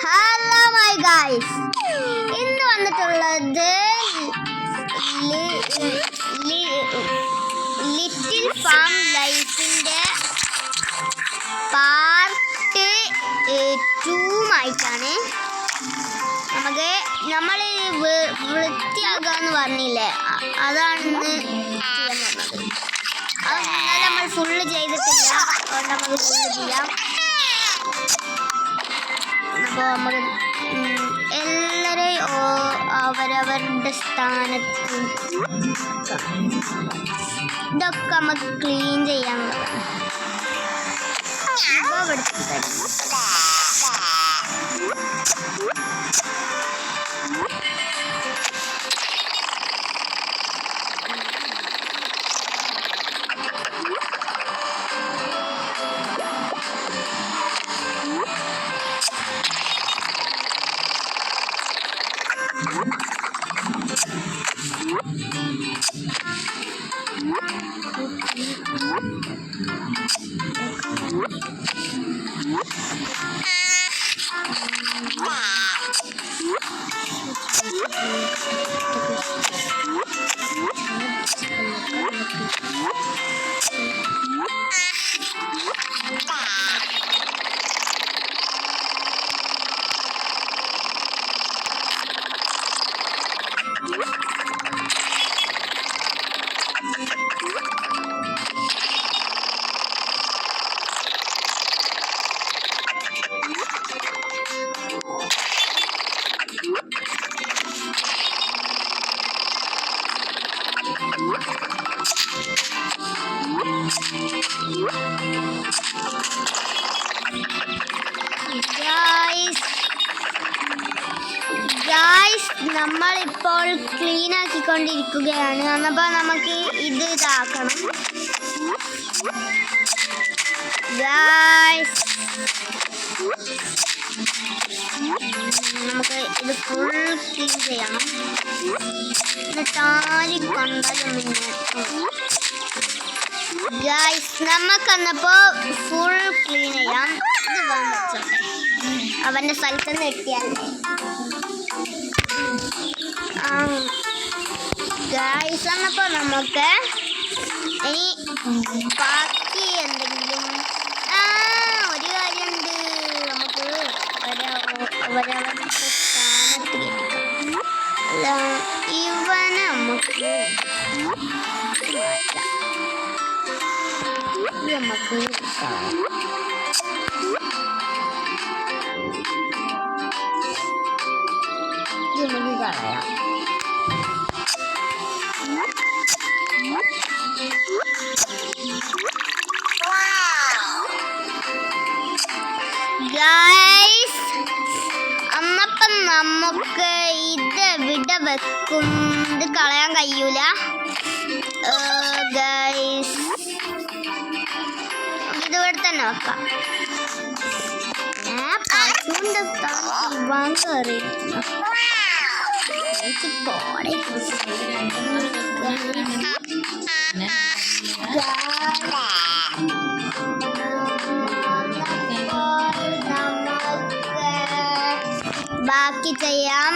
Hello my guys, ഇന്ന് വന്നിട്ടുള്ളത് little farm ലൈഫിൻ്റെ പാർട്ട് 2 ആയിട്ടാണ്. നമ്മൾ വൃത്തിയാക്കാന്ന് പറഞ്ഞില്ലേ, അതാണ് ഇന്ന് ചെയ്യാൻ പോകുന്നത്. അത് ഇന്നലെ നമ്മൾ ഫുള്ള് ചെയ്തിട്ടില്ല, അതുകൊണ്ട് നമുക്ക് ഫുള്ള് ചെയ്യാം. അപ്പോൾ നമ്മൾ എല്ലാവരെയും അവരവരുടെ സ്ഥാനത്ത് ഇതൊക്കെ നമുക്ക് ക്ലീൻ ചെയ്യാനുള്ളതാണ്. നമ്മളിപ്പോൾ ക്ലീൻ ആക്കിക്കൊണ്ടിരിക്കുകയാണ്. അപ്പോൾ നമുക്ക് ഇതാക്കണം. നമുക്ക് ഇത് ഫുൾ ക്ലീൻ ചെയ്യണം. താലി കൊണ്ടല്ലോ നമുക്കന്നപ്പോൾ ഫുൾ ക്ലീൻ ചെയ്യാം. ഇത് വെച്ചോട്ടെ, അവൻ്റെ സ്ഥലത്ത് നിന്ന് എത്തിയാൽ എന്നപ്പോൾ നമുക്ക് ഇനി ബാക്കി എന്തെങ്കിലും ഒരു കാര്യമുണ്ട്. നമുക്ക് അവരവരുടെ സ്ഥാനത്ത് അല്ല, ഇവനെ നമുക്ക് മാറ്റാം. നമുക്ക് കളയാം. അന്നപ്പം നമുക്ക് ഇത് എവിടെ വെക്കും? ഇത് കളയാൻ കഴിയൂല ഗൈസ്, ഇതിവിടെ തന്നെ വെക്കാം. ബാക്കി ചെയ്യാം.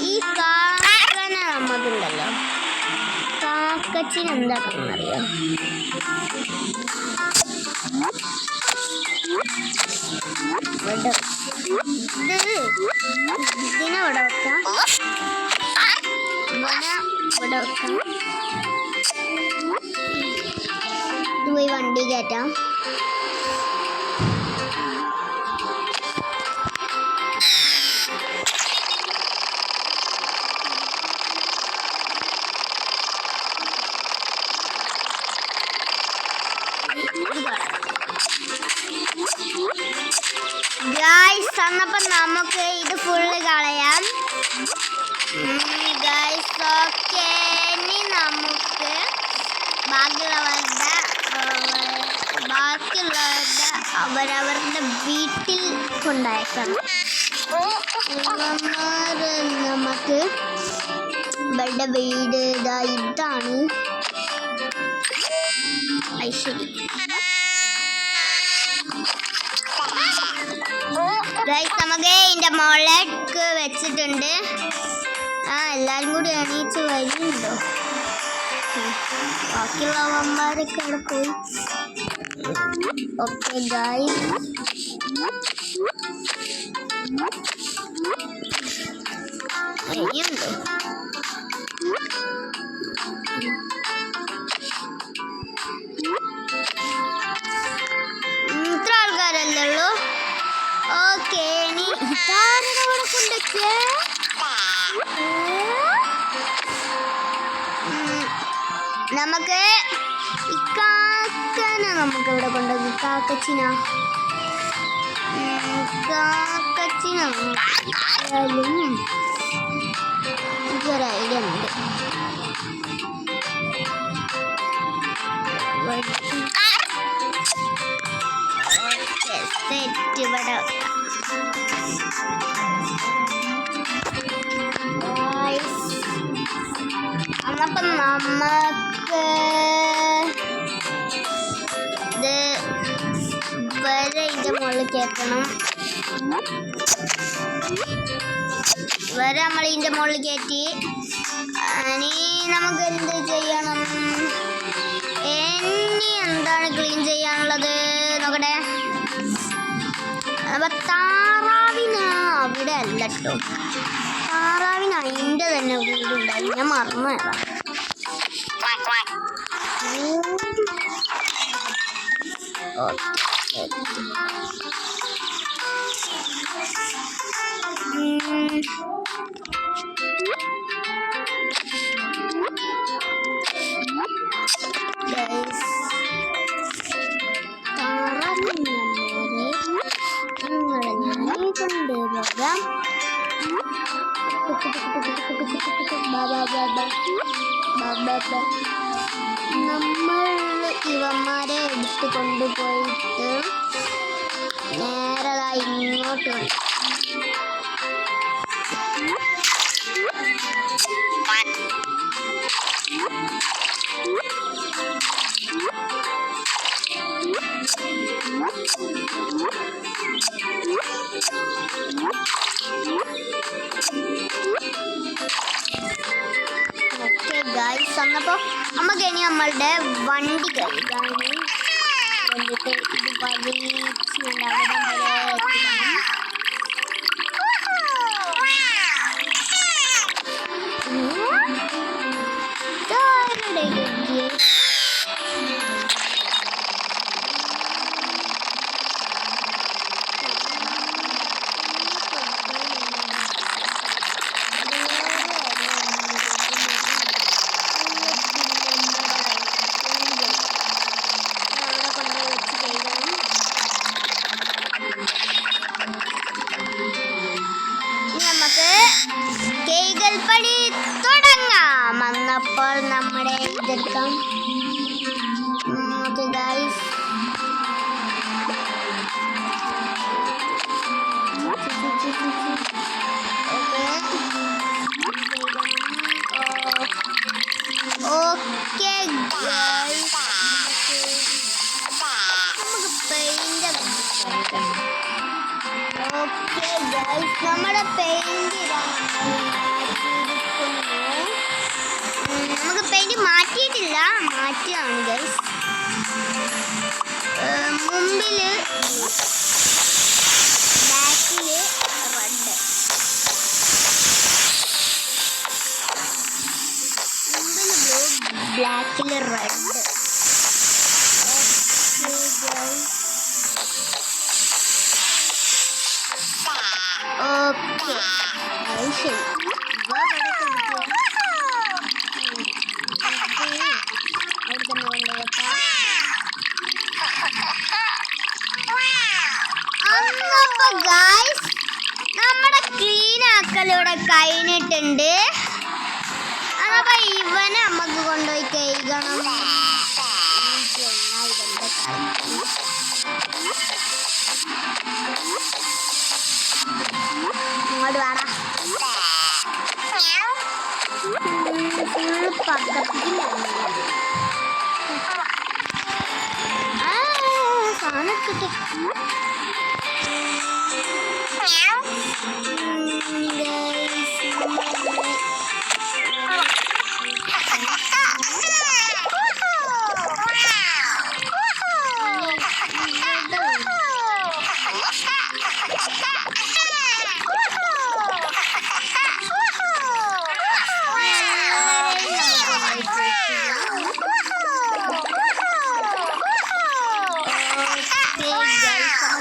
ഈ കാക്കനെ നമുക്കുണ്ടല്ലോ, കാക്കച്ചിന് എന്താണെന്നറിയോ? ഇതിനെ ഇവിടെ വെക്കാം, ഇവിടെ വെക്കാം. ഇത് പോയി വണ്ടി കയറ്റാം. അന്നപ്പം നമുക്ക് ഇത് ഫുള്ള് കളയാം. ഓക്കെ, ഇനി നമുക്ക് ബാക്കിയുള്ളവരുടെ അവരവരുടെ വീട്ടിൽ കൊണ്ടയക്കണം. നമുക്ക് ഇവരുടെ വീട് ഇതാണ്. ശരി. ഗൈസ് നമുക്ക് ഇതിന്റെ മുകളിലേക്ക് വെച്ചിട്ടുണ്ട്. എല്ലാരും കൂടി എണീച്ച് വരുന്നുണ്ടോ? ബാക്കിയുള്ളവന്മാരൊക്കെ അവിടെ പോയി. ഓക്കെ ഗൈസ്, ഇനിയുണ്ടോ? ഇത്ര ആൾക്കാരല്ലേ ഉള്ളൂ? ഓക്കെ, ഇനി ഇതാരുടെ കൂടെ കൊണ്ടൊക്കെ നമുക്ക് ഇക്കാക്കനെ നമുക്ക് ഇവിടെ കൊണ്ടുപോയി. കാക്കച്ചിന എനിക്കൊരു ഐഡിയ ഉണ്ട്. സെറ്റ് ഇവിടെ അപ്പം നമുക്ക് ഇത് വരെ ഇതിൻ്റെ മുകളിൽ കയറ്റണം. വരെ നമ്മൾ ഇതിൻ്റെ മുകളിൽ കയറ്റി. ഇനി നമുക്ക് എന്ത് ചെയ്യണം? ഇനി എന്താണ് ക്ലീൻ ചെയ്യാനുള്ളത് നോക്കട്ടെ. അപ്പം താറാവിന് അവിടെ അല്ല കേട്ടോ, താറാവിന് അതിൻ്റെ തന്നെ വീടുണ്ടായി. ഞാൻ മറന്നു തരാം. നമ്മൾ ഇവന്മാരെ എടുത്ത് കൊണ്ടുപോയിട്ട് നേരെ ഇങ്ങോട്ട് ഗൈസ് വന്നപ്പോൾ നമുക്ക് ഇനി നമ്മളുടെ വണ്ടി കഴുകാൻ വേണ്ടിയിട്ട് ഇത് വലിച്ചുകൊണ്ട് അവിടം വരെ എത്തിക്കണം. പണി തുടങ്ങാം. വന്നപ്പോൾ നമ്മുടെ ഇതെടുക്കാം. ഓക്കെ ഗൈസ്, ഓക്കെ ഗൈസ്, നമുക്ക് പെയിന്റ്. ഓക്കെ ഗൈസ്, നമ്മുടെ പെയിന്റ് നമുക്ക് പെയിന്റ് മാറ്റിയിട്ടില്ല, മാറ്റിയാണ് ഗൈസ്. മുമ്പില് ബാക്കില് റെഡ്, മുമ്പില് ബ്ലൂ, ബ്ലാക്കില് റെഡ്. ഓക്കെ ശരി, നമ്മുടെ ക്ലീൻ ആക്കലൂടെ കഴിഞ്ഞിട്ടുണ്ട്. അപ്പൊ ഇവനെ നമുക്ക് കൊണ്ടുപോയി കഴുകണം. ഇങ്ങോട്ട് വേണം ഫുള്ള് പക്കത്തിൽ നോക്കട്ടെ.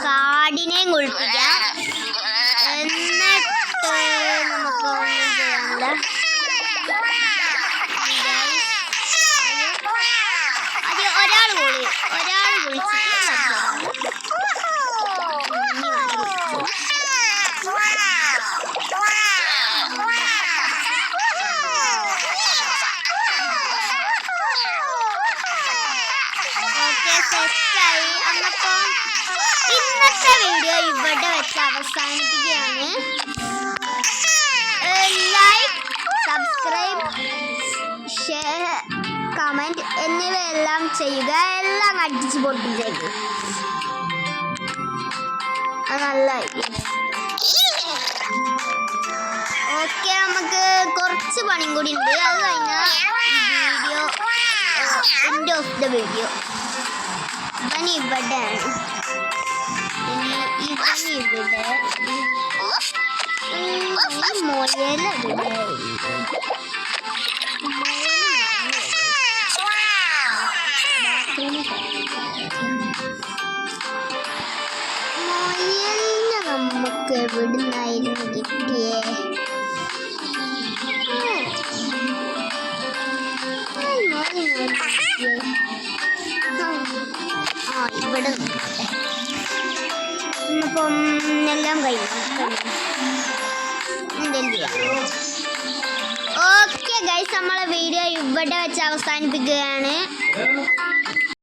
കാടിനെയും കുളിപ്പിക്കാം. എന്നിട്ട് നമുക്ക് ഒന്നും ചെയ്യാനില്ല. അത് ഒരാൾ കുളിച്ചിട്ട് സെറ്റായി. അന്നപ്പോ ഇന്നത്തെ വീഡിയോ ഇവിടെ വെച്ച് അവസാനിപ്പിക്കുകയാണ്. ലൈക്ക്, സബ്സ്ക്രൈബ്, ഷെയർ, കമന്റ് എന്നിവയെല്ലാം ചെയ്യുക. എല്ലാം അടിച്ചു പൊട്ടിച്ചേക്ക്. നല്ലായി. ഓക്കെ, നമുക്ക് കുറച്ച് പണിയും കൂടി ഉണ്ട്. അത് കഴിഞ്ഞാൽ video end of the video. ഇവൻ ഇവിടെയാണ്. ഇവിടെ മുയൽ മുയലിനെ നമുക്ക് എവിടുന്നായിരുന്നു കിട്ടിയേ? ഇവിടെ ഇന്നിപ്പം എല്ലാം കഴിഞ്ഞു. ഓക്കെ ഗൈസ്, നമ്മളെ വീഡിയോ ഇവിടെ വെച്ച് അവസാനിപ്പിക്കുകയാണ്.